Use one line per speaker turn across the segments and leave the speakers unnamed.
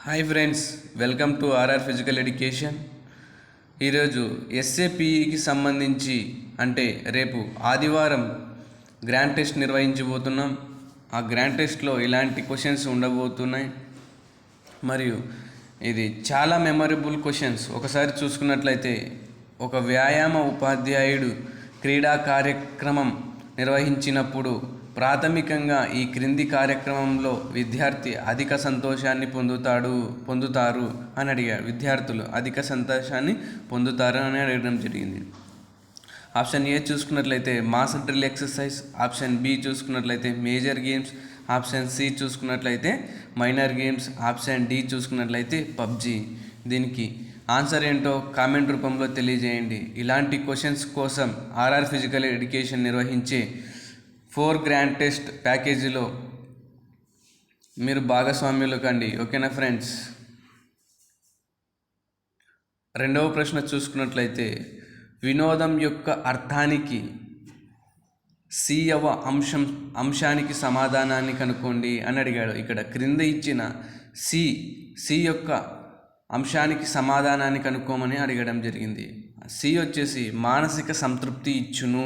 Hi friends, welcome to RR physical education. ఈరోజు ఎస్ఏపిఈకి సంబంధించి అంటే రేపు ఆదివారం గ్రాండ్ టెస్ట్ నిర్వహించబోతున్నాం. ఆ గ్రాండ్ టెస్ట్లో ఇలాంటి క్వశ్చన్స్ ఉండబోతున్నాయి మరియు ఇది చాలా మెమరబుల్ క్వశ్చన్స్. ఒకసారి చూసుకున్నట్లయితే ఒక వ్యాయామ ఉపాధ్యాయుడు క్రీడా కార్యక్రమం నిర్వహించినప్పుడు ప్రాథమికంగా ఈ క్రింది కార్యక్రమంలో విద్యార్థి అధిక సంతోషాన్ని పొందుతారు అని అడిగారు. విద్యార్థులు అధిక సంతోషాన్ని పొందుతారు అని అడగడం జరిగింది. ఆప్షన్ ఏ చూసుకున్నట్లయితే mass drill exercise, option B చూసుకున్నట్లయితే మేజర్ గేమ్స్, ఆప్షన్ సి చూసుకున్నట్లయితే మైనర్ గేమ్స్, ఆప్షన్ డి చూసుకున్నట్లయితే పబ్జి. దీనికి ఆన్సర్ ఏంటో కామెంట్ రూపంలో తెలియజేయండి. ఇలాంటి క్వశ్చన్స్ కోసం ఆర్ఆర్ ఫిజికల్ ఎడ్యుకేషన్ నిర్వహించే 4 గ్రాండ్ టెస్ట్ ప్యాకేజీలో మీరు భాగస్వామ్యులు కండి. ఓకేనా ఫ్రెండ్స్? రెండవ ప్రశ్న చూసుకున్నట్లయితే వినోదం యొక్క అర్థానికి సియవ అంశానికి సమాధానాన్ని కనుక్కోండి అని అడిగాడు. ఇక్కడ క్రింద ఇచ్చిన సి యొక్క అంశానికి సమాధానాన్ని కనుక్కోమని అడగడం జరిగింది. సి వచ్చేసి మానసిక సంతృప్తి ఇచ్చును.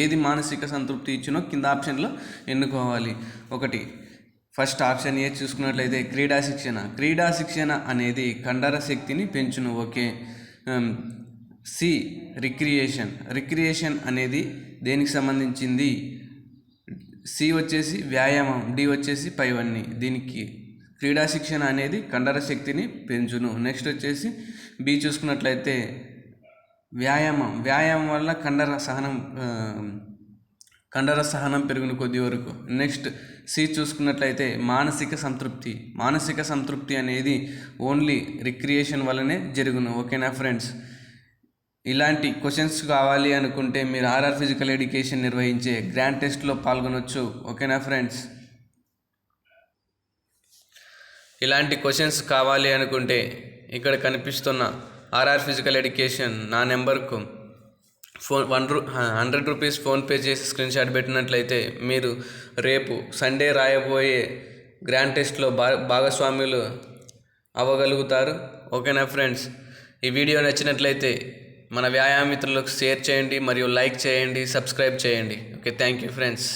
ఏది మానసిక సంతృప్తి ఇచ్చునో కింద ఆప్షన్లో ఎన్నుకోవాలి. ఒకటి ఫస్ట్ ఆప్షన్ ఏ చూసుకున్నట్లయితే క్రీడా శిక్షణ అనేది కండర శక్తిని పెంచును. ఓకే. సి రిక్రియేషన్ అనేది దేనికి సంబంధించింది? సి వచ్చేసి వ్యాయామం, డి వచ్చేసి పైవన్నీ. దీనికి క్రీడా శిక్షణ అనేది కండర శక్తిని పెంచును. నెక్స్ట్ వచ్చేసి బి చూసుకున్నట్లయితే వ్యాయామం వల్ల కండర సహనం పెరుగును కొద్ది వరకు. నెక్స్ట్ సి చూసుకున్నట్లయితే మానసిక సంతృప్తి అనేది ఓన్లీ రిక్రియేషన్ వల్లనే జరుగును. ఓకేనా ఫ్రెండ్స్? ఇలాంటి క్వశ్చన్స్ కావాలి అనుకుంటే మీరు ఆర్ఆర్ ఫిజికల్ ఎడ్యుకేషన్ నిర్వహించే గ్రాండ్ టెస్ట్లో పాల్గొనవచ్చు. ఓకేనా ఫ్రెండ్స్? ఇలాంటి క్వశ్చన్స్ కావాలి అనుకుంటే ఇక్కడ కనిపిస్తున్న ఆర్ఆర్ ఫిజికల్ ఎడ్యుకేషన్ నా నెంబర్కు 100 రూపీస్ ఫోన్పే చేసి స్క్రీన్ షాట్ పెట్టినట్లయితే మీరు రేపు సండే రాయబోయే గ్రాండ్ టెస్ట్లో భాగస్వాములు అవ్వగలుగుతారు. ఓకేనా ఫ్రెండ్స్? ఈ వీడియో నచ్చినట్లయితే మన వ్యాయామ మిత్రులకు షేర్ చేయండి మరియు లైక్ చేయండి, సబ్స్క్రైబ్ చేయండి. Okay, thank you friends.